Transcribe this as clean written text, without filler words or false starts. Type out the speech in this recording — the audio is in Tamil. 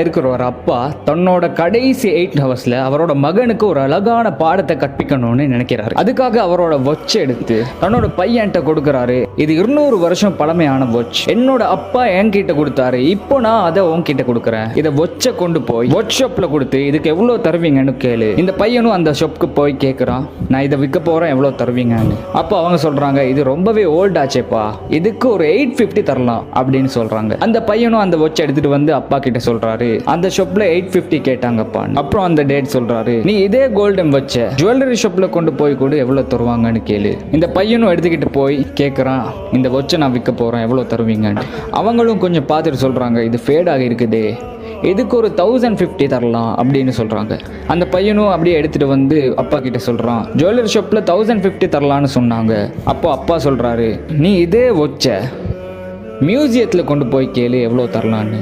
இருக்கிற ஒரு அப்பா தன்னோட கடைசி 8 ஹவர்ஸ்ல அவரோட மகனுக்கு ஒரு அழகான பாடத்தை கற்பிக்கணும்னு நினைக்கிறாரு. அதுக்காக அவரோட வாட்ச் எடுத்து தன்னோட பையன்கிட்ட கொடுக்கறாரு. இது 200 வருஷம் பழமையான வாட்ச். என்னோட அப்பா என்கிட்ட கொடுத்தாரு, இப்போ நான் அதை உன்கிட்ட கொடுக்கறேன். இதை வாட்சை கொண்டு போய் வாட்ச் ஷாப்ல கொடுத்து இதுக்கு எவ்வளவு தருவீங்கன்னு கேளு. இந்த பையனும் அந்த ஷாப்புக்கு போய் கேட்கறான், நான் இதை விற்க போறேன், எவ்வளவு தருவீங்கன்னு. அப்போ அவங்க சொல்றாங்க, இது ரொம்பவே ஓல்ட் ஆச்சேப்பா, இதுக்கு ஒரு 850 தரலாம் அப்படின்னு சொல்றாங்க. அந்த பையனும் அந்த வாட்ச் எடுத்துட்டு வந்து அப்பா கிட்ட சொல்றாரு, அந்த ஷாப்ல 850 கேட்டாங்கப்பா. அப்புறம் அந்த டேட் சொல்றாரு, நீ இதே கோல்டன் வச்ச ஜுவல்லரி ஷாப்ல கொண்டு போய் கூட எவ்வளவு தருவாங்கன்னு கேளு. இந்த பையனும் எடுத்துக்கிட்டு போய் கேட்கறான், இந்த வாட்சை நான் விற்க போறேன், எவ்வளவு தருவீங்கன்னு. அவங்களும் கொஞ்சம் பார்த்துட்டு சொல்றாங்க, இது ஃபேட் ஆகி இருக்குதே, இதுக்கு ஒரு 1050 தரலாம் அப்படின்னு சொல்றாங்க. அந்த பையனும் அப்படியே எடுத்துட்டு வந்து அப்பா கிட்ட சொல்றான், ஜுவல்லரி ஷாப்ல 1050 தரலான்னு சொன்னாங்க. அப்போ அப்பா சொல்றாரு, நீ இதே வாட்சை மியூசியத்துல கொண்டு போய் கேளு, எவ்வளவு தரலான்னு.